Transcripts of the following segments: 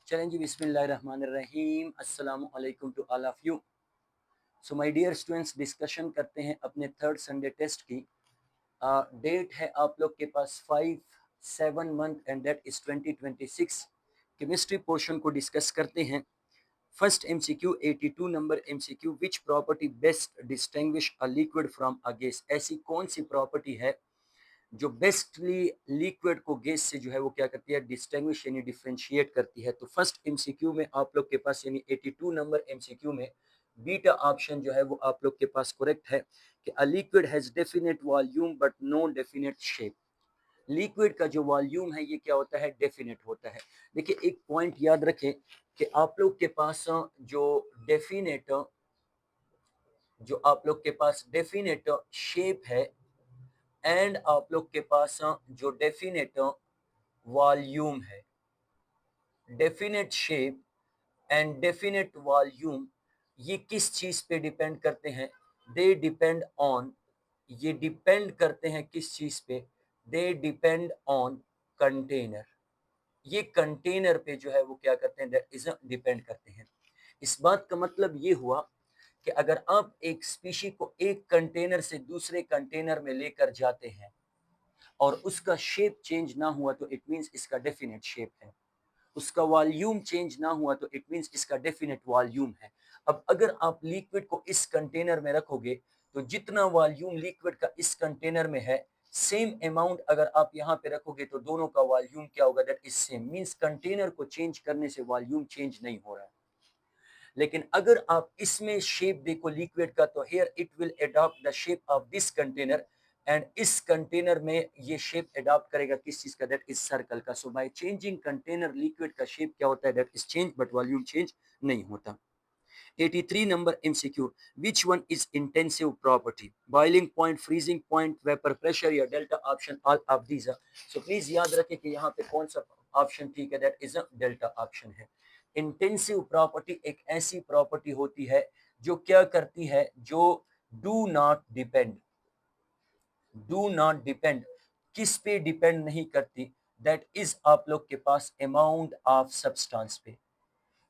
चलें जी, बिस्मिल्लाहिर्रहमानिर्रहीम। अस्सलामु अलैकुम to all of you. So my dear students, discussion करते हैं अपने थर्ड संडे टेस्ट की। डेट है आप लोग के पास 5/7 and that is 2026। Chemistry portion को डिस्कस करते हैं। First MCQ 82 number MCQ, which property best distinguish a liquid from a gas. ऐसी कौन सी प्रॉपर्टी है जो बेस्टली लिक्विड को गैस से जो है वो क्या करती है, डिस्टिंग्विश यानी डिफरेंशिएट करती है। तो फर्स्ट एमसीक्यू में आप लोग के पास यानी 82 नंबर एमसीक्यू में बीटा ऑप्शन जो है वो आप लोग के पास करेक्ट है कि a liquid has definite volume but no definite shape. Liquid का जो वॉल्यूम है ये क्या होता है, डेफिनेट होता है। देखिए एक पॉइंट याद रखें कि आप लोग के पास जो डेफिनेट जो आप लोग के पास डेफिनेट शेप है एंड आप लोग के पास जो डेफिनेट वॉल्यूम है, definite shape and definite volume, ये किस चीज पे डिपेंड करते हैं? दे डिपेंड ऑन, ये डिपेंड करते हैं किस चीज पे? They depend on container. ये कंटेनर पे जो है वो क्या करते हैं, दैट इज डिपेंड करते हैं। इस बात का मतलब ये हुआ कि अगर आप एक स्पीशी को एक कंटेनर से दूसरे कंटेनर में लेकर जाते हैं और उसका शेप चेंज ना हुआ तो इट मींस इसका डेफिनेट शेप है। उसका वॉल्यूम चेंज ना हुआ तो इट मींस इसका डेफिनेट वॉल्यूम है। अब अगर आप लिक्विड को इस कंटेनर में रखोगे तो जितना वॉल्यूम लिक्विड का इस कंटेनर में है, सेम अमाउंट अगर आप यहाँ पे रखोगे तो दोनों का वॉल्यूम क्या होगा, that is same. Means container को चेंज करने से वॉल्यूम चेंज नहीं हो रहा है। लेकिन अगर आप इसमें शेप देखो लिक्विड का, तो here it will adopt the shape of this container and इस कंटेनर में ये शेप अडॉप्ट करेगा किस चीज का, दैट इज सर्कल का। सो बाय चेंजिंग कंटेनर लिक्विड का शेप क्या होता है, that is change but volume change नहीं होता। 83 number MCQ, which one is intensive property? Boiling point, freezing point, vapor pressure या delta option, all of these are. So please याद रखें कि यहाँ पे कौन सा ऑप्शन ठीक है, that is a delta option है। इंटेंसिव प्रॉपर्टी एक ऐसी प्रॉपर्टी होती है जो क्या करती है, जो do not depend, do not depend, किस पे डिपेंड नहीं करती, दैट इज आप लोग के पास अमाउंट ऑफ सब्सटेंस पे।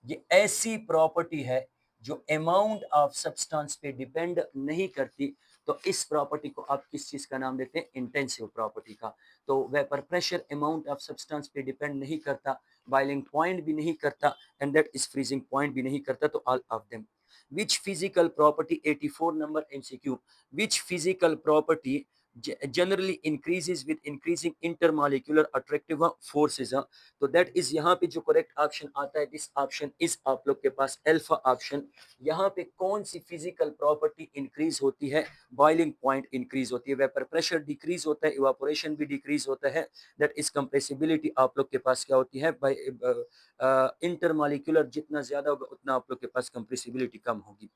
ये ऐसी प्रॉपर्टी है जो अमाउंट ऑफ सब्सटेंस पे डिपेंड नहीं करती। तो इस प्रॉपर्टी को आप किस चीज का नाम देते हैं, इंटेंसिव प्रॉपर्टी का। तो vapour pressure amount of substance पे डिपेंड नहीं करता, बॉइलिंग पॉइंट भी नहीं करता and that is freezing point भी नहीं करता। तो all of them. which physical property, 84 number MCQ, which physical property generally increases with increasing intermolecular attractive forces? तो दैट इज यहाँ पे जो करेक्ट ऑप्शन आता है, दिस ऑप्शन इज आप लोग के पास अल्फा ऑप्शन। यहाँ पे कौन सी फिजिकल प्रॉपर्टी इंक्रीज होती है, बॉइलिंग पॉइंट इंक्रीज होती है, वेपर प्रेशर डिक्रीज होता है, इवापोरेशन भी डिक्रीज होता है, दैट इज कंप्रेसिबिलिटी आप लोग के पास क्या होती है, बाय इंटरमॉलिक्यूलर जितना ज्यादा होगा उतना आप लोग के पास कंप्रेसिबिलिटी कम होगी।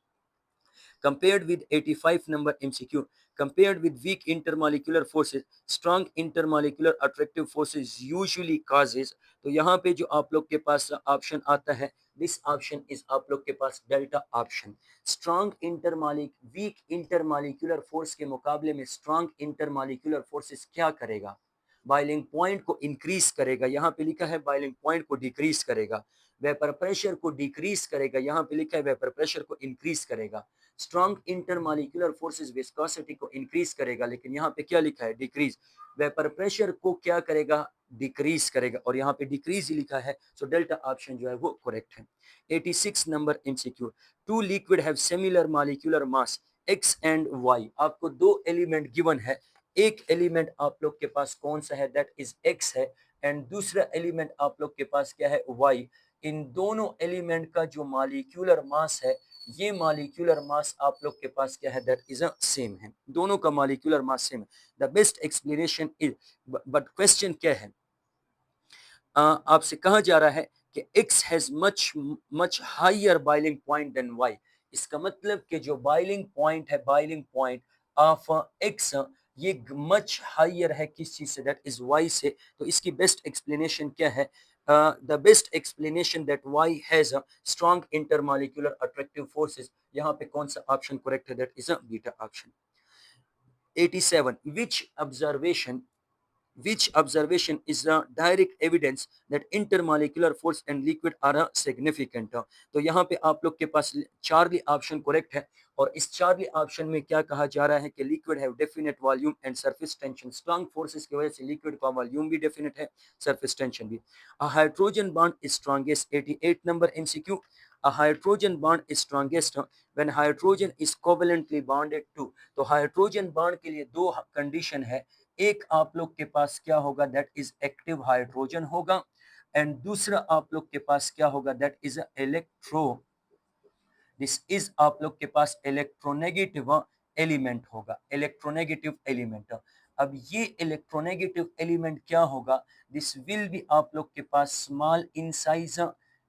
Compared with 85 number MCQ, compared with weak intermolecular forces, strong intermolecular attractive forces usually causes। तो यहाँ पे जो आप लोग के पास ऑप्शन आता है, दिस ऑप्शन इज आप लोग के पास delta option. Strong intermolecular weak intermolecular force के मुकाबले में स्ट्रॉन्ग इंटरमॉलिक्यूलर फोर्सेस क्या करेगा, बॉइलिंग पॉइंट को इंक्रीज करेगा, यहाँ पे लिखा है बॉइलिंग पॉइंट को डिक्रीज करेगा। वेपर प्रेशर को डिक्रीज करेगा, यहाँ पे लिखा है वेपर प्रेशर को इंक्रीज करेगा। स्ट्रॉन्ग इंटरमॉलिक्यूलर फोर्सेस विस्कोसिटी को इंक्रीज करेगा, लेकिन यहाँ पे क्या लिखा है, डिक्रीज। वेपर प्रेशर को क्या करेगा, डिक्रीज करेगा, और यहाँ पे डिक्रीज ही लिखा है। सो डेल्टा ऑप्शन जो है वो करेक्ट है। 86 number MCQ, two liquid have similar molecular mass X and Y. आपको दो एलिमेंट गिवन है, एक एलिमेंट आप लोग के पास कौन सा है, दैट इज एक्स है, एंड दूसरा एलिमेंट आप लोग के पास क्या है, वाई। इन दोनों एलिमेंट का जो मॉलिक्यूलर मास है, ये मॉलिक्यूलर मास आप लोग के पास क्या है, दैट इज अ सेम है, दोनों का मॉलिक्यूलर मास सेम है। The best explanation is, but question क्या है, आपसे कहा जा रहा है कि x has much much higher boiling point than y। इसका मतलब कि जो बॉइलिंग पॉइंट है, बॉइलिंग पॉइंट ऑफ x, ये मच हायर है किस चीज से, दैट इज y से। तो इसकी बेस्ट एक्सप्लेनेशन क्या है, the best explanation that y has a strong intermolecular attractive forces. यहाँ पे कौन सा ऑप्शन करेक्ट है, that is a beta option. 87 which observation which observation is a direct evidence that intermolecular force and liquid are significant. तो यहाँ पे आप लोग के पास चार्ली ऑप्शन करेक्ट है और इस चार्ली ऑप्शन में क्या कहा जा रहा है कि liquid have definite volume and surface tension, strong forces की वजह से लिक्विड का वॉल्यूम भी डेफिनेट है, सरफेस टेंशन भी. A hydrogen bond is strongest, 88 number MCQ. A hydrogen bond is strongest when hydrogen is covalently bonded to. तो hydrogen bond के लिए दो कंडीशन है. एक आप लोग के पास क्या होगा, दैट इज एक्टिव हाइड्रोजन होगा, एंड दूसरा आप लोग के पास क्या होगा, that is electro, this is आप लोग के पास इलेक्ट्रोनेगेटिव एलिमेंट होगा, इलेक्ट्रोनेगेटिव एलिमेंट. अब ये इलेक्ट्रोनेगेटिव एलिमेंट क्या होगा, दिस विल बी आप लोग के पास स्मॉल इन साइज,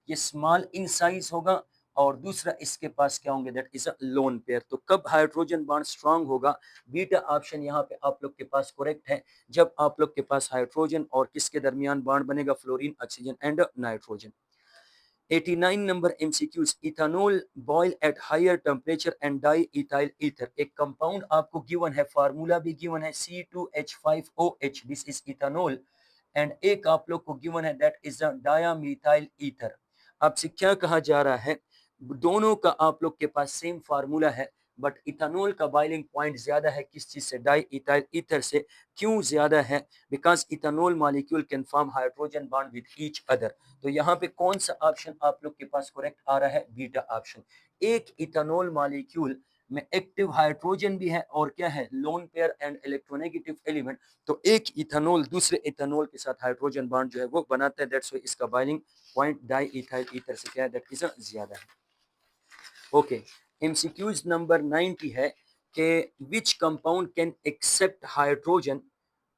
ये स्मॉल इन साइज होगा, और दूसरा इसके पास क्या होंगे, that is a lone pair. तो कब हाइड्रोजन बॉन्ड स्ट्रांग होगा, बीटा ऑप्शन यहाँ पे आप लोग के पास करेक्ट है, जब आप लोग के पास हाइड्रोजन और किसके दरमियान बॉन्ड बनेगा, fluorine, oxygen and nitrogen. 89 number MCQs. Ethanol boil at higher temperature and diethyl ether. एक कंपाउंड आपको गिवन है, फार्मूला भी गिवन है, C2H5OH. This is ethanol. And एक आप लोग को गिवन है, दैट इज डायामीथाइल ईथर. आपसे क्या कहा जा रहा है, दोनों का आप लोग के पास सेम फार्मूला है, बट इथानोल का बॉइलिंग पॉइंट ज्यादा है, किस चीज से, डाई इथाइल ईथर से. क्यों ज्यादा है, because ethanol molecule can form hydrogen bond with each other. तो यहाँ पे कौन सा ऑप्शन आप लोग के पास करेक्ट आ रहा है, बीटा ऑप्शन. एक इथानोल मॉलिक्यूल में एक्टिव हाइड्रोजन भी है और क्या है, lone pair and electronegative element. तो एक इथानोल दूसरे इथानोल के साथ हाइड्रोजन बॉन्ड जो है वो बनाता है, दैट्स व्हाई इसका boiling point di ethyl ether से क्या है, दैट इज ज्यादा है. ओके, एमसीक्यूज नंबर 90 है कि which compound can accept hydrogen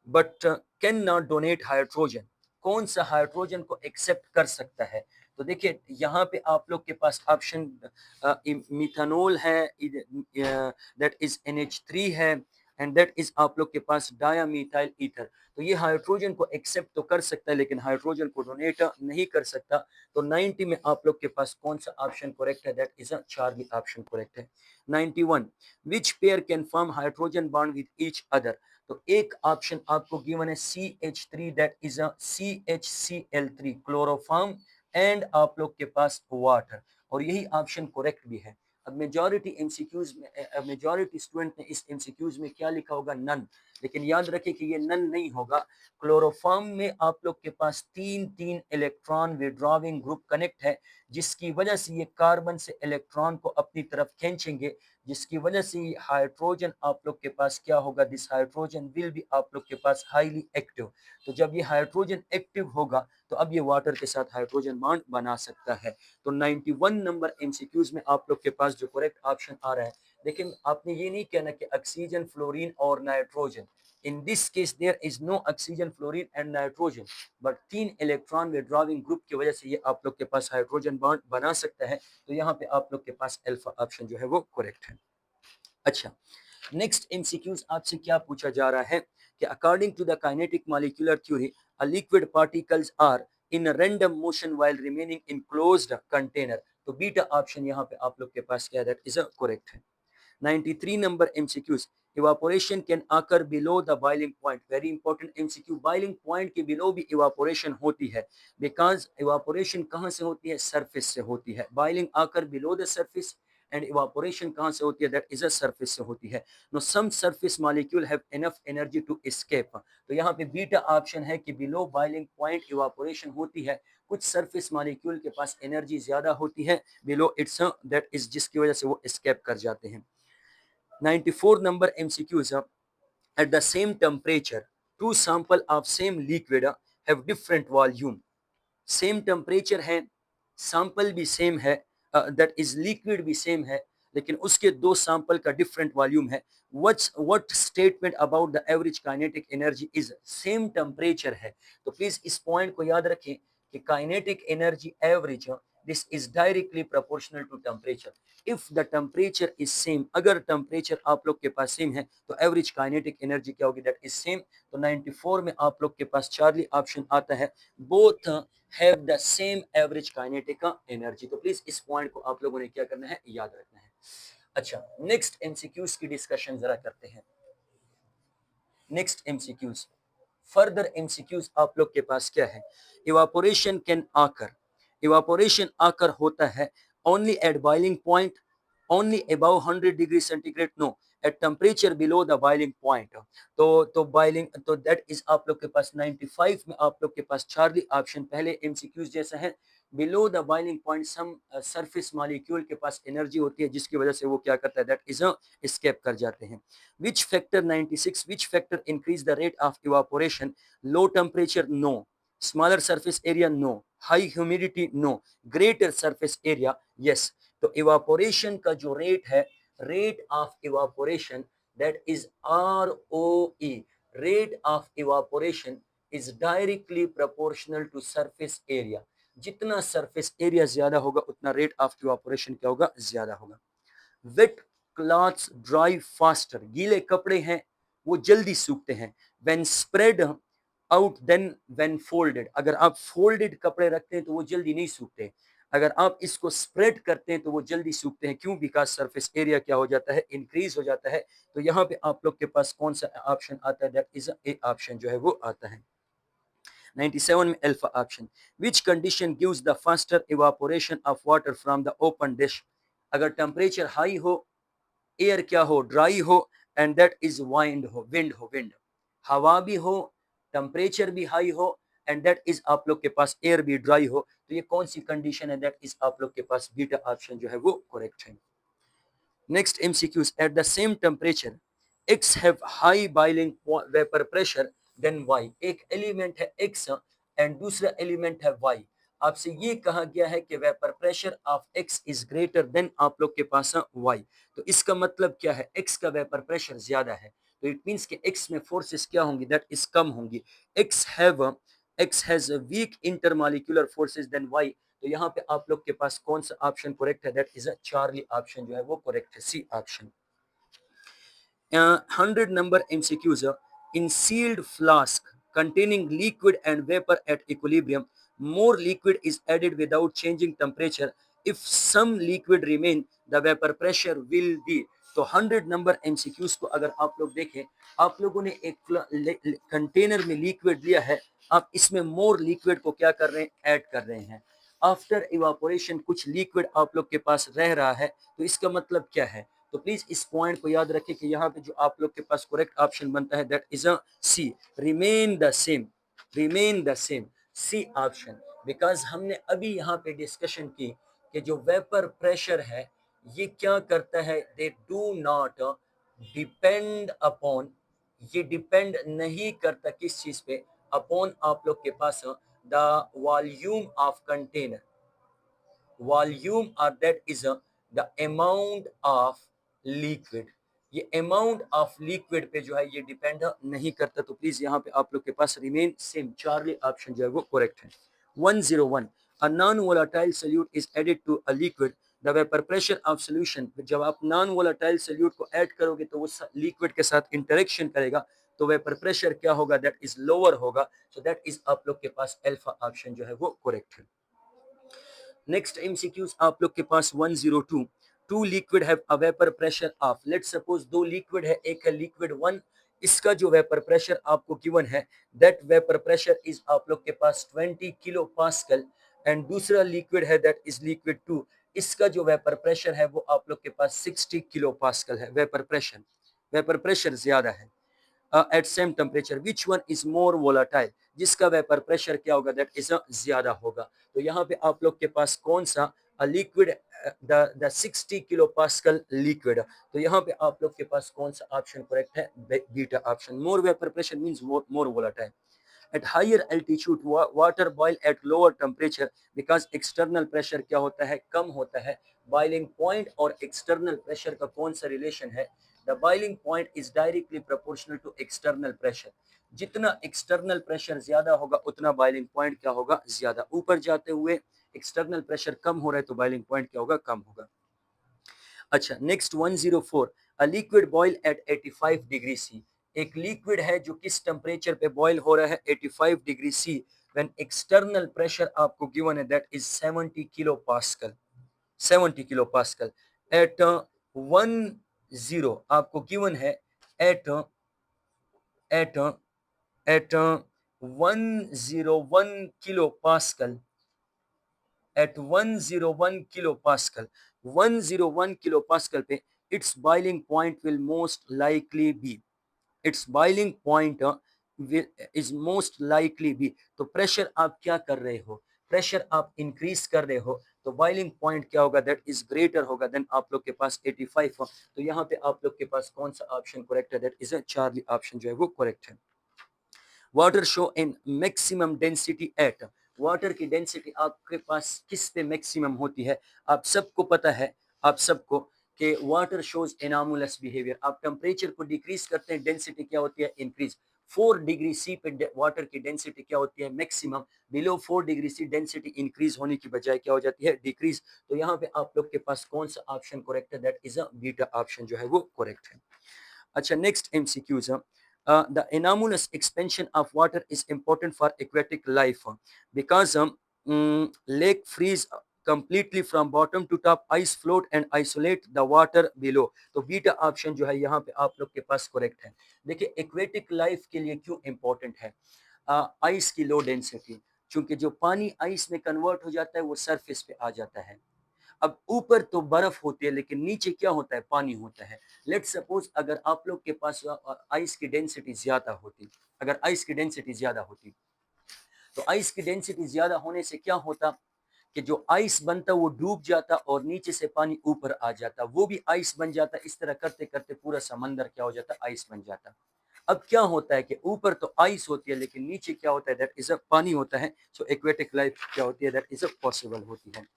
but can not donate hydrogen. कौन सा हाइड्रोजन को एक्सेप्ट कर सकता है. तो देखिए यहाँ पे आप लोग के पास ऑप्शन मिथानोल है, दैट इज NH3 है, एंड दैट इज आप लोग के पास डायामीथाइल ईथर. तो ये हाइड्रोजन को एक्सेप्ट तो कर सकता है लेकिन हाइड्रोजन को डोनेट नहीं कर सकता. तो 90 में आप लोग के पास कौन सा ऑप्शन करेक्ट है, that is Charlie option correct है. 91, which pair can form hydrogen bond with each other. तो एक ऑप्शन आपको गिवन है CH3, that is a CHCl3, chloroform and आप लोग के पास वाटर, और यही ऑप्शन करेक्ट भी है. अब मेजॉरिटी एमसीक्यूज में, मेजॉरिटी स्टूडेंट ने इस एमसीक्यूज में क्या लिखा होगा, नन. लेकिन याद रखें कि ये नन नहीं होगा. क्लोरोफॉर्म में आप लोग के पास तीन तीन इलेक्ट्रॉन विड्रॉविंग ग्रुप कनेक्ट है, जिसकी वजह से ये कार्बन से इलेक्ट्रॉन को अपनी तरफ खींचेंगे, जिसकी वजह से हाइड्रोजन आप लोग के पास क्या होगा, दिस हाइड्रोजन विल बी आप लोग के पास हाईली एक्टिव. तो जब ये हाइड्रोजन एक्टिव होगा तो अब ये वाटर के साथ हाइड्रोजन बॉन्ड बना सकता है. तो 91 नंबर एमसीक्यूज में आप लोग के पास जो करेक्ट ऑप्शन आ रहा है, लेकिन आपने ये नहीं कहना कि ऑक्सीजन, फ्लोरीन और nitrogen. In this case there is no oxygen, fluorine and nitrogen, but तीन इलेक्ट्रॉन विड्रॉविंग ग्रुप की वजह से ये आप लोग के पास हाइड्रोजन बॉन्ड बना सकता है. तो यहाँ पे आप लोग के पास अल्फा ऑप्शन जो है वो करेक्ट है. अच्छा, नेक्स्ट एमसीक्यूज आपसे क्या पूछा जा रहा है कि according to the kinetic molecular theory a liquid particles are in random motion while remaining in closed container. तो बीटा ऑप्शन यहाँ पे आप लोग के पास क्या है, दैट इज करेक्ट है. 93 number MCQs. Evaporation can occur below the boiling point. Very important MCQ. Boiling point के below भी evaporation होती है. Because evaporation कहाँ से होती है, surface से होती है. Boiling occur below the surface and evaporation कहाँ से होती है, that is a surface से होती है. Now some surface molecule have enough energy to escape. तो यहाँ पे बीटा ऑप्शन है कि below boiling point evaporation होती है. कुछ सरफेस मॉलिक्यूल के पास एनर्जी ज्यादा होती है बिलो इट्स, दैट इज जिसकी वजह से वो एस्केप कर जाते हैं. 94 number MCQs. At the same temperature, two sample of same liquid have different volume. Same temperature है, sample भी same है, that is liquid भी same है, लेकिन उसके दो sample का different volume है. What statement about the average kinetic energy is same temperature है. तो please इस point को याद रखें कि kinetic energy average this is directly proportional to temperature. If the temperature is same, अगर temperature आप लोग के पास same है तो average kinetic energy क्या होगी, that is same. तो 94 में आप लोग के पास चार्ली ऑप्शन आता है, both have the same average kinetic energy. तो प्लीज इस पॉइंट को आप लोगों ने क्या करना है, याद रखना है. अच्छा, नेक्स्ट एमसीक्यूज की डिस्कशन जरा करते हैं. नेक्स्ट एमसीक्यूज, फर्दर एमसीक्यूज आप लोग के पास क्या है, इवापोरेशन कैन आकर, इवापोरेशन आकर होता है only at boiling point, only above 100 degree centigrade, no at temperature below the boiling point. तो बॉइलिंग, तो दैट इज आप लोग के पास 95 में आप लोग के पास चार्ली ऑप्शन पहले एमसीक्यूज जैसा है। Below the boiling point some surface molecule के पास एनर्जी होती है जिसकी वजह से वो क्या करता है, दैट इज एस्केप कर जाते हैं। Which factor 96, which factor increase the rate of evaporation, low temperature no, smaller surface area no, high humidity no, greater surface area yes. तो इवापोरेशन का जो रेट है, rate of evaporation that is ROE, rate of evaporation is directly proportional to surface area. जितना surface area ज्यादा होगा उतना rate of evaporation क्या होगा, ज्यादा होगा। वेट क्लॉथ्स ड्राई फास्टर, गीले कपड़े हैं वो जल्दी सूखते हैं। When spread out then when folded, अगर आप फोल्डेड कपड़े रखते हैं तो वो जल्दी नहीं सूखते, अगर आप इसको स्प्रेड करते हैं तो वो जल्दी सूखते हैं। क्यों? बिकॉज सरफेस एरिया क्या हो जाता है, इंक्रीज हो जाता है। तो यहाँ पे आप लोग के पास कौन सा ऑप्शन आता है, दैट इज ए ऑप्शन जो है वो आता है 97 में alpha option. Which condition gives the faster evaporation of water from the open dish, अगर टेम्परेचर हाई हो, एयर क्या हो, ड्राई हो, एंड दैट इज वाइंड हो, विंड हो, विंड, हवा भी हो, टेम्परेचर भी हाई हो, एंड दैट इज आप लोग के पास एयर भी ड्राई हो, तो ये कौन सी कंडीशन है, दैट इज आप लोग के पास बीटा ऑप्शन जो है वो करेक्ट है। Next MCQs, at the same temperature X have high boiling vapour pressure than Y, एक एलिमेंट है एक्स एंड दूसरा एलिमेंट है वाई, आपसे ये कहा गया है कि vapour pressure of X is greater than आप लोग के पास वाई। तो इसका मतलब क्या है, एक्स का वेपर प्रेशर ज्यादा है, तो इट मींस कि एक्स में फोर्सेस क्या होंगी, दैट इज कम होंगी। X has weak intermolecular forces than Y, तो यहाँ पे आप लोग के पास कौन सा ऑप्शन करेक्ट है, that is a Charlie option जो है वो करेक्ट है, C option. 100 number MCQs in sealed flask containing liquid and vapor at equilibrium, more liquid is added without changing temperature, if some liquid remain the vapor pressure will be। तो 100 number MCQs को अगर आप लोग देखें, आप लोगों ने एक कंटेनर में लिक्विड लिया है, आप इसमें मोर लिक्विड को क्या कर रहे हैं, ऐड कर रहे हैं। आफ्टर इवापोरेशन कुछ लिक्विड आप लोग के पास रह रहा है, तो इसका मतलब क्या है, तो प्लीज इस पॉइंट को याद रखें कि यहाँ पे जो आप लोग के पास करेक्ट ऑप्शन बनता है that is a C, remain the same, remain the same, C option. Because हमने अभी यहाँ पे डिस्कशन की कि जो वेपर प्रेशर है ये क्या करता है, they do not depend upon, ये डिपेंड नहीं करता किस चीज पे, अपॉन आप लोग के पास the volume of container, volume और that is the amount of liquid, ये अमाउंट ऑफ लिक्विड पे जो है ये डिपेंड नहीं करता। तो प्लीज यहाँ पे आप लोग के पास रिमेन सेम, चार्ली ऑप्शन जो है वो करेक्ट है। 101 a non volatile solute is added to a liquid, the vapour pressure of solution, जब आप नॉन वोलाटाइल सोल्यूट को ऐड करोगे तो वो लिक्विड के साथ इंटरेक्शन करेगा, तो वेपर प्रेशर क्या होगा, दैट इज लोअर होगा। सो दैट इज आप लोग के पास अल्फा ऑप्शन जो है वो करेक्ट है। नेक्स्ट एमसीक्यूज आप लोग के पास 102, two liquid have a vapour pressure of, let's suppose दो लिक्विड है, एक है लिक्विड 1, इसका जो वेपर प्रेशर आपको गिवन है दैट वेपर प्रेशर इज आप लोग के पास 20 किलो पास्कल, एंड दूसरा लिक्विड है दैट इज लिक्विड 2, इसका जो वेपर प्रेशर है वो आप लोग के पास 60 किलो पास्कल है, वेपर प्रेशर ज्यादा है at same temperature, which one is more volatile, जिसका वेपर प्रेशर क्या होगा, दैट इज ज्यादा होगा। तो यहाँ पे आप लोग के पास कौन सा liquid, the 60 kilo pascal liquid, तो यहाँ पे आप लोग के पास कौन सा ऑप्शन करेक्ट है, beta option. More vapour pressure means more volatile. At higher altitude water boil at lower temperature because external pressure क्या होता है, कम होता है। boiling point और external pressure का कौन सा relation है, the boiling point is directly proportional to external pressure, जितना external pressure ज्यादा होगा उतना boiling point क्या होगा, ज्यादा। ऊपर जाते हुए external pressure कम हो रहा है तो boiling point क्या होगा, कम होगा। अच्छा next 104, a liquid boil at 85 degree C, एक लिक्विड है जो किस टेम्परेचर पे बॉयल हो रहा है, 85 degree C, when external pressure आपको गिवन है that is 70 kilo pascal, 70 kilo pascal at 10 आपको गिवन है at at at 101 kilopascal, at 101 kilopascal, 101 kilopascal पे its boiling point will most likely be, its boiling point is most likely be, तो pressure आप क्या कर रहे हो, प्रेशर आप इंक्रीज कर रहे हो, तो बॉइलिंग पॉइंट क्या होगा, दैट इज ग्रेटर होगा देन आप लोग के पास 85 हो। तो यहाँ पे आप लोग के पास कौन सा ऑप्शन करेक्ट है, that is a Charlie option जो है वो करेक्ट है। Water show in maximum density at, water की डेंसिटी आपके पास किस पे मैक्सिमम होती है, आप सबको पता है, आप सबको कि वाटर शोज एनामुलस बिहेवियर, आप टेम्परेचर को डिक्रीज करते हैं डेंसिटी क्या होती है इंक्रीज। 4 डिग्री सी पे वाटर की डेंसिटी क्या होती है maximum, below 4 degree C density increase होने की बजाय क्या हो जाती है डिक्रीज। तो यहाँ पे आप लोग के पास कौन सा ऑप्शन करेक्ट है, that is a beta option जो है वो करेक्ट है। अच्छा नेक्स्ट एमसीक्यूज है, the anomalous expansion of water is important for aquatic life because lake freeze completely from bottom to top, ice float and isolate the water below। तो beta option जो है यहाँ पे आप लोग के पास करेक्ट है। देखिए एक्वेटिक लाइफ के लिए क्यों इंपॉर्टेंट है, आइस की लो डेंसिटी, क्योंकि जो पानी आइस में कन्वर्ट हो जाता है वो सरफेस पे आ जाता है। अब ऊपर तो बर्फ होती है लेकिन नीचे क्या होता है, पानी होता है। लेट सपोज अगर आप लोग के पास आइस की डेंसिटी ज्यादा होती, अगर आइस की डेंसिटी ज्यादा होती, तो आइस की डेंसिटी ज्यादा होने से क्या होता कि जो आइस बनता वो डूब जाता और नीचे से पानी ऊपर आ जाता, वो भी आइस बन जाता। इस तरह करते करते पूरा समंदर क्या हो जाता, आइस बन जाता। अब क्या होता है कि ऊपर तो आइस होती है लेकिन नीचे क्या होता है, दैट इज अ पानी होता है। सो एक्वेटिक लाइफ क्या होती है, दैट इज अ पॉसिबल होती है।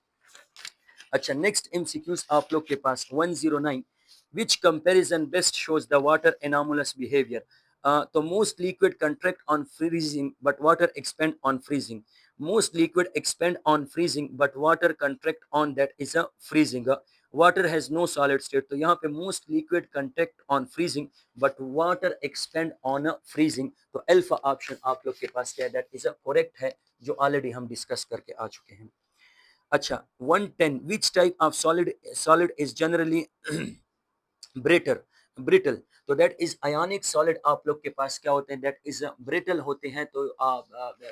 अच्छा नेक्स्ट एमसीक्यूज आप लोग के पास 109, which comparison best shows the water anomalous behavior। तो most liquid contract on freezing but water expand on freezing, most liquid expand on freezing but water contract on, that is a freezing। water has no solid state, तो यहाँ पे most liquid contract on freezing but water expand on a freezing। तो alpha option आप लोग के पास क्या है, दैट इज अ करेक्ट है, जो ऑलरेडी हम डिस्कस करके आ चुके हैं। अच्छा 110, which type of solid is generally better brittle, तो दैट इज आयोनिक सॉलिड आप लोग के पास क्या होते हैं, दैट इज ब्रिटल होते हैं। तो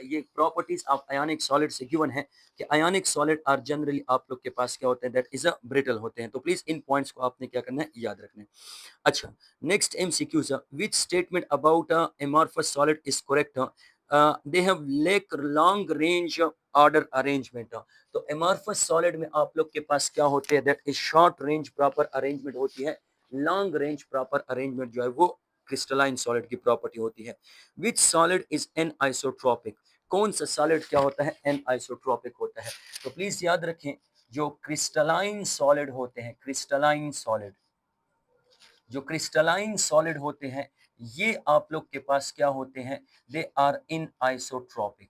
ये प्रॉपर्टीज ऑफ आयोनिक सॉलिड से गिवन है कि आयोनिक सॉलिड आर जनरली आप लोग के पास क्या होते हैं, दैट इज ब्रिटल होते हैं। तो प्लीज इन पॉइंट्स को आपने क्या करना है, याद रखना है। अच्छा next MCQs, which statement about amorphous solid is correct, they have lake long range order arrangement. तो एमॉर्फस सॉलिड में आप लोग के पास क्या होते हैं, that is short range proper arrangement होती है। लॉन्ग रेंज प्रॉपर अरेंजमेंट जो है वो क्रिस्टलाइन सॉलिड की प्रॉपर्टी होती है। विच सॉलिड इज एन आइसोट्रॉपिक, कौन सा सॉलिड क्या होता है, एन आइसोट्रॉपिक होता है। तो प्लीज याद रखें जो क्रिस्टलाइन सॉलिड होते हैं, क्रिस्टलाइन सॉलिड, जो क्रिस्टलाइन सॉलिड होते हैं ये आप लोग के पास क्या होते हैं, they are in isotropic.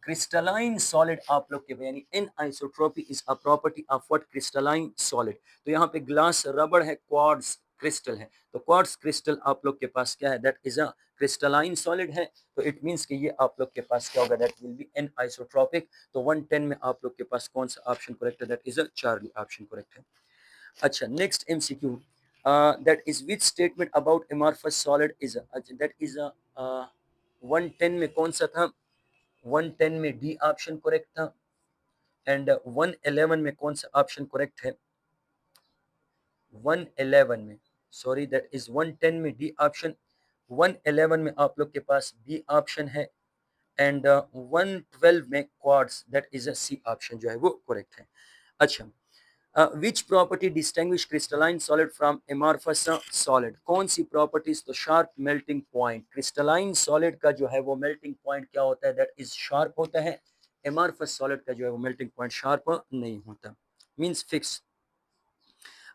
Crystalline solid आप लोग के यानी in isotropy is a property of what, crystalline solid. तो यहाँ पे ग्लास रबड़ है, क्वार्ट्ज क्रिस्टल है, तो क्वार्ट्ज क्रिस्टल आप लोग के पास क्या है, that is a crystalline solid है। तो इट मींस कि ये आप लोग के पास क्या होगा, that will be an isotropic. तो 110 में आप लोग के पास कौन सा ऑप्शन करेक्ट है, that is a Charlie option correct है। अच्छा next MCQ, that is which statement about amorphous solid is, that is अ 110 में कौन सा था, 110 में डी ऑप्शन करेक्ट था। एंड 111 में कौन सा ऑप्शन करेक्ट है, 111 में, सॉरी दैट इज 110 में डी ऑप्शन, 111 में आप लोग के पास बी ऑप्शन है। एंड 112 में quartz, that is a C option जो है वो करेक्ट है। अच्छा which property distinguish crystalline solid from amorphous solid, कौन सी प्रॉपर्टीज, तो sharp melting point, crystalline solid का जो है वो मेल्टिंग पॉइंट क्या होता है, दैट इज शार्प होता है। एमॉर्फस सॉलिड का जो है वो मेल्टिंग पॉइंट शार्प नहीं होता, मींस फिक्स।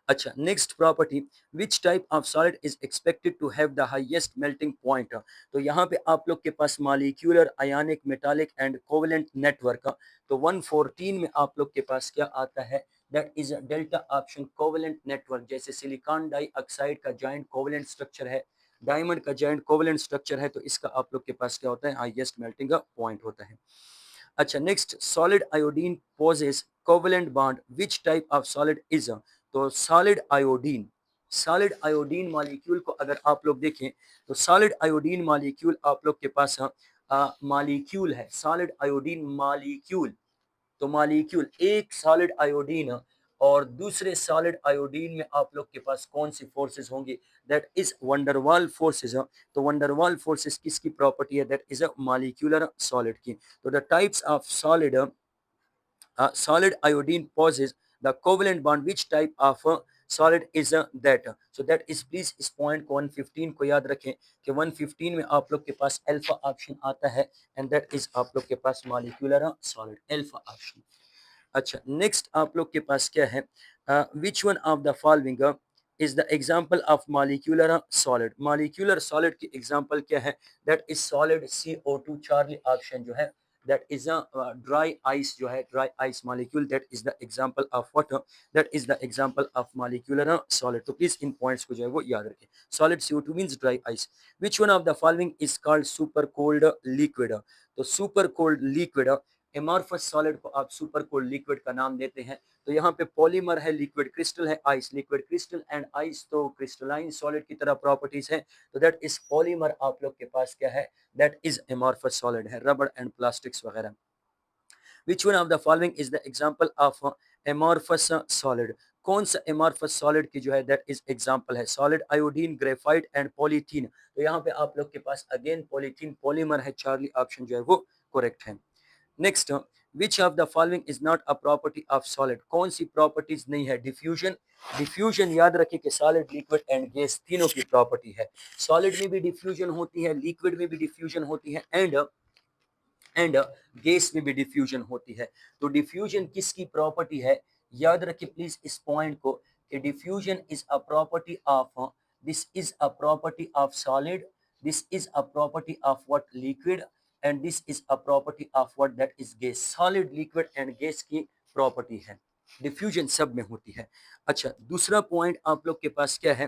अच्छा next property, which type of solid is expected to have the highest melting point, तो यहाँ पे आप लोग के पास molecular ionic metallic and covalent network. तो 114 में आप लोग के पास क्या आता है, that is delta option covalent network. जैसे सिलिकॉन डाइऑक्साइड का जॉइंट कोवेलेंट स्ट्रक्चर है, डायमंड का जॉइंट कोवेलेंट स्ट्रक्चर है, तो इसका आप लोग के पास क्या होता है, हाईएस्ट मेल्टिंग पॉइंट होता है। अच्छा next, solid iodine possesses covalent bond, which type of solid is, तो solid iodine, solid iodine molecule को अगर आप लोग देखें तो सॉलिड आयोडीन मॉलिक्यूल आप लोग के पास मॉलिक्यूल है, सॉलिड आयोडीन मॉलिक्यूल। तो मॉलिक्यूल एक सॉलिड आयोडीन और दूसरे सॉलिड आयोडीन में आप लोग के पास कौन सी फोर्सेस होंगी, दैट इज वंडरवाल फोर्सेस। तो वंडरवाल फोर्सेस किसकी प्रॉपर्टी है, that is a molecular solid की। तो the types of solid solid iodine poses the covalent bond, which type of solid is that, so that is please इस point को 115 को याद रखें कि 115 में आप लोग के पास अल्फा ऑप्शन आता है एंड दैट इज आप लोग के पास मॉलिक्यूलर सॉलिड अल्फा ऑप्शन। अच्छा नेक्स्ट आप लोग के पास क्या है, which one of the following is the example of molecular solid. Molecular solid की एग्जाम्पल क्या है, that is solid CO2 Charlie option जो है, that is a dry ice जो है, dry ice molecule, that is the example of water, that is the example of molecular solid। तो please in points को जो है वो याद रखें। solid CO2 means dry ice। which one of the following is called super cold liquid। तो super cold liquid amorphous solid को आप सुपर कोल्ड लिक्विड का नाम देते हैं। तो यहाँ पे पॉलीमर है, लिक्विड क्रिस्टल है, ice. Liquid crystal and ice तो क्रिस्टलाइन सॉलिड की तरह प्रॉपर्टीज है, तो दैट इज पॉलीमर आप लोग के पास क्या है, दैट इज एमॉर्फस सॉलिड है, रबड़ एंड प्लास्टिक्स वगैरह। Which one of the following is the example of amorphous solid. कौन सा एमॉर्फस सॉलिड की जो है दैट इज एग्जांपल है, solid iodine, graphite and polythene. तो यहाँ पे आप लोग के पास अगेन पॉलीथीन पॉलीमर है, चार्ली ऑप्शन जो है वो करेक्ट है। Next, which of the following is not a property of solid. कौन सी प्रॉपर्टीज नहीं है, डिफ्यूजन। डिफ्यूजन याद रखिए कि सॉलिड, लिक्विड एंड गैस तीनों की प्रॉपर्टी है। सॉलिड में भी डिफ्यूजन होती है, लिक्विड में भी डिफ्यूजन होती है एंड गैस में भी डिफ्यूजन होती है। तो डिफ्यूजन किसकी प्रॉपर्टी है, याद रखिए प्लीज इस पॉइंट को कि diffusion is a property of, this is a property of solid, this is a property of what, liquid, and this is a property of what, that is gas. Solid, liquid and gas की property है, diffusion सब में होती है। अच्छा दूसरा point आप लोग के पास क्या है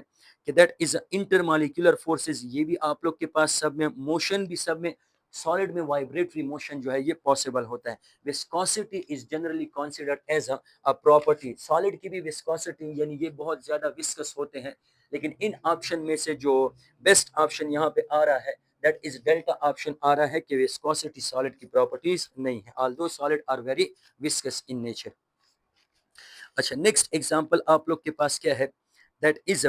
कि दैट इज इंटरमॉलिक्यूलर फोर्सेस। ये भी आप लोग के पास सब में, मोशन भी सब में, सॉलिड में वाइब्रेटरी मोशन जो है ये पॉसिबल होता है। Viscosity is generally considered as a property. Solid की भी विस्कोसिटी यानी ये बहुत ज्यादा विस्कस होते हैं, लेकिन इन ऑप्शन में से जो बेस्ट ऑप्शन यहाँ पे आ रहा है दैट इज डेल्टा ऑप्शन आ रहा है कि विस्कोसिटी सॉलिड की प्रॉपर्टीज नहीं है, although solid are very viscous in nature. अच्छा नेक्स्ट एग्जांपल आप लोग के पास क्या है, दैट इज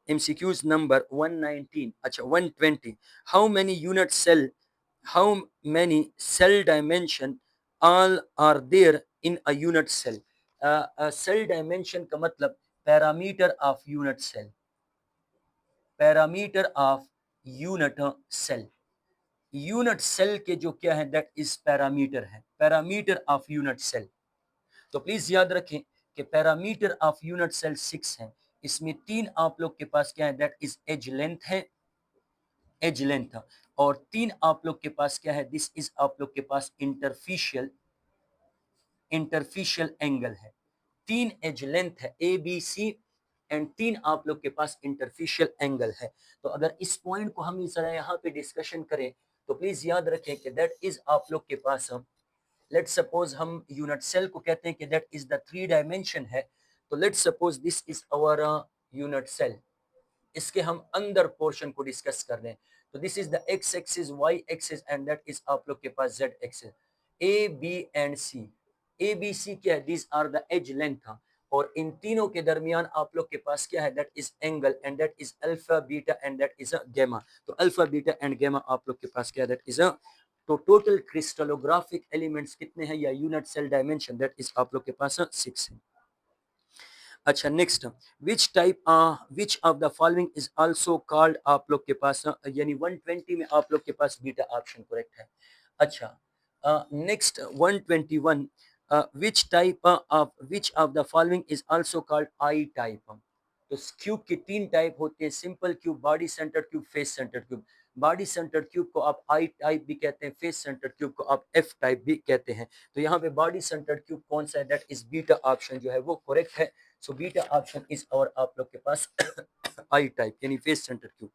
MCQs number 119, अच्छा 120, how many unit cell, how many cell dimension all are there in a unit cell। cell dimension का मतलब parameter of unit cell, parameter of unit cell. Unit cell के जो क्या है that is parameter है, parameter of unit cell. तो please याद रखें कि पैरामीटर ऑफ यूनिट सेल 6 है। इसमें 3 आप लोग के पास क्या है, दैट इज एज लेंथ है, एज लेंथ, और 3 आप लोग के पास क्या है, दिस इज आप लोग के पास इंटरफिशियल, इंटरफिशियल एंगल है। 3 एज लेंथ है ABC एंड 3 आप लोग के पास इंटरफिशियल एंगल है। तो अगर इस पॉइंट को हम इस तरह यहाँ पे डिस्कशन करें तो प्लीज याद रखें कि दैट इज आप लोग के पास, लेट्स सपोज हम यूनिट सेल को कहते हैं कि दैट इज द 3 डायमेंशन है। तो let's suppose this is our unit cell, इसके हम अंदर पोर्शन को डिस्कस कर रहे हैं। तो this is the X axis, Y axis and that is आप लोग के पास Z axis. A B and C, A B C क्या है, this are the edge length, और इन तीनों के दरमियान आप लोग के पास क्या है, that is angle and that is alpha beta and that is gamma. तो अल्फा बीटा एंड गैमा आप लोग के पास क्या है, दैट इज तो टोटल क्रिस्टलोग्राफिक एलिमेंट्स कितने हैं या unit cell dimension, that is आप लोग के पास 6 है। अच्छा next, which of the following is also called, आप लोग के पास यानी 120 में आप लोग के पास बीटा ऑप्शन करेक्ट है। अच्छा next 121, which type of, which of the following is also called I type. तो क्यूब की 3 टाइप होते हैं, simple cube, body centred cube, face centred cube. Body centred cube को आप आई टाइप भी कहते हैं, फेस सेंटर्ड क्यूब को आप एफ टाइप भी कहते हैं। तो यहाँ पे बॉडी सेंटर्ड क्यूब कौन सा है, दैट इज बीटा ऑप्शन जो है वो करेक्ट है। सो बीटा ऑप्शन इज और आप लोग के पास आई टाइप यानी फेस सेंटर्ड क्यूब।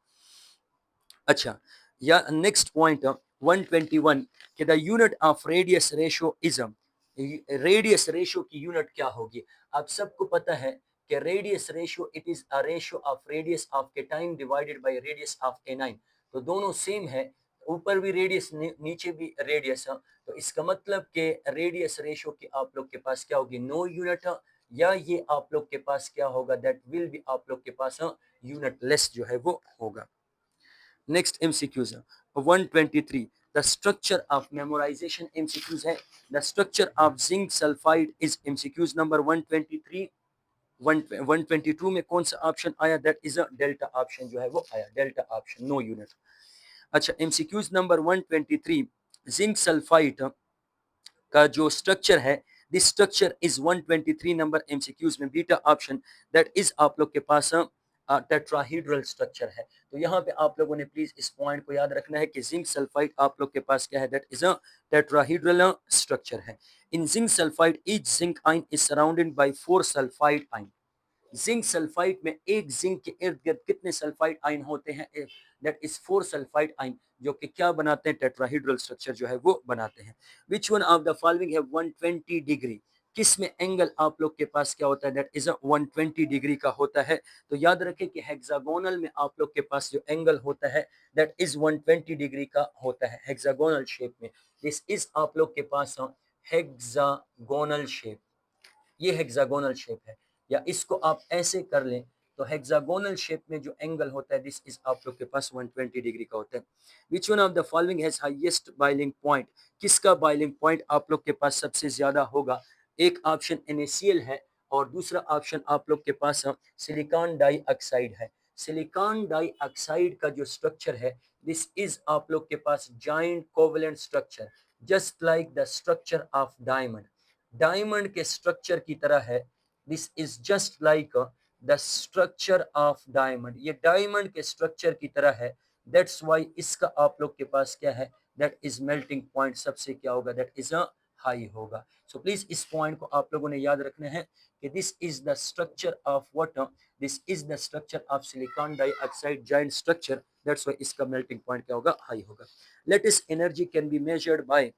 अच्छा या नेक्स्ट पॉइंट 121 कि the unit of radius ratio is, radius ratio की यूनिट क्या होगी। आप सबको पता है कि radius ratio it is a ratio of radius of cation divided by radius of anion, तो दोनों सेम है, ऊपर भी रेडियस नीचे भी रेडियस है, तो इसका मतलब कि रेडियस रेशियो की आप लोग के पास क्या होगी, नो यूनिट, या ये आप लोग के पास क्या होगा, दैट विल बी आप लोग के पास यूनिट लेस जो है वो होगा। Next MCQs 123, the structure of memorization MCQs है, the structure of zinc sulphide is MCQs number 123। 122 में कौन सा ऑप्शन आया, that is a delta option जो है वो आया, डेल्टा ऑप्शन, नो यूनिट। अच्छा, एमसीक्यूज नंबर 123, जिंक सल्फाइड का जो स्ट्रक्चर है, this structure is 123 number MCQs में बीटा ऑप्शन, दैट इज आप लोग के पास टेट्राहीड्रल स्ट्रक्चर है। तो यहाँ पे आप लोगों ने प्लीज इस पॉइंट को याद रखना है कि जिंक सल्फाइड आप लोग के पास क्या है, that is a tetrahedral structure है। In zinc sulphide each zinc ion is surrounded by 4 sulphide ion. Zinc sulphide में एक जिंक के इर्द गिर्द कितने सल्फाइड आयन होते हैं, दैट इज 4 सल्फाइड आयन, जो कि क्या बनाते हैं, टेट्राहीड्रल स्ट्रक्चर जो है वो बनाते हैं। Which one of the following है 120 डिग्री, किस में एंगल आप लोग के पास क्या होता है, दैट इज 120 डिग्री का होता है। तो याद रखें कि हेक्सागोनल में आप लोग के पास जो एंगल होता है, दैट इज 120 डिग्री का होता है हेक्सागोनल शेप में। दिस इज आप लोग के पास हेक्सागोनल शेप, ये हेक्सागोनल शेप है, या इसको आप ऐसे कर लें, तो हेक्सागोनल शेप में जो एंगल होता है, दिस इज आप लोग के पास 120 डिग्री का होता है। Which one of the following has highest boiling point, किसका बॉइलिंग पॉइंट आप लोग के पास सबसे ज्यादा होगा, एक ऑप्शन NaCl है, और दूसरा ऑप्शन आप लोग के पास सिलिकॉन डाइऑक्साइड है। सिलिकॉन डाइऑक्साइड का जो स्ट्रक्चर है, दिस इज आप लोग के पास joint covalent structure, just like the structure of diamond, diamond के स्ट्रक्चर की तरह है। This is just like the structure of diamond, ये डायमंड के स्ट्रक्चर की तरह है। दैट्स वाई इसका आप लोग के पास क्या है, दैट इज मेल्टिंग पॉइंट सबसे क्या होगा, दैट इज अ हाई होगा। सो प्लीज इस पॉइंट को आप लोगों ने याद रखना है कि this is the structure of water, this is the structure of silicon dioxide joint structure, that's why इसका मेल्टिंग पॉइंट क्या होगा, हाई होगा। Latest energy can be measured by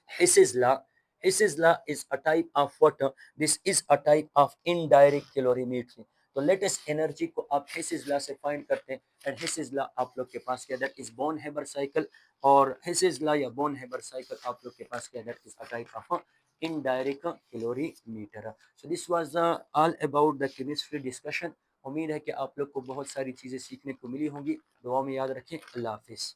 Hiss's law. Hiss's law is a type of water. This is a type of indirect calorimetry. तो latest energy को आप Hiss's law से find करते हैं, एंड Hiss's law आप लोग के पास क्या, that is Born Haber cycle, और Hiss's law या बोन हेबर साइकिल आप लोग के पास क्या, that is a type of indirect calorimeter. So this was all about the chemistry discussion. उम्मीद है कि आप लोग को बहुत सारी चीज़ें सीखने को मिली होंगी। दुआ में याद रखें। अल्लाह हाफिज़।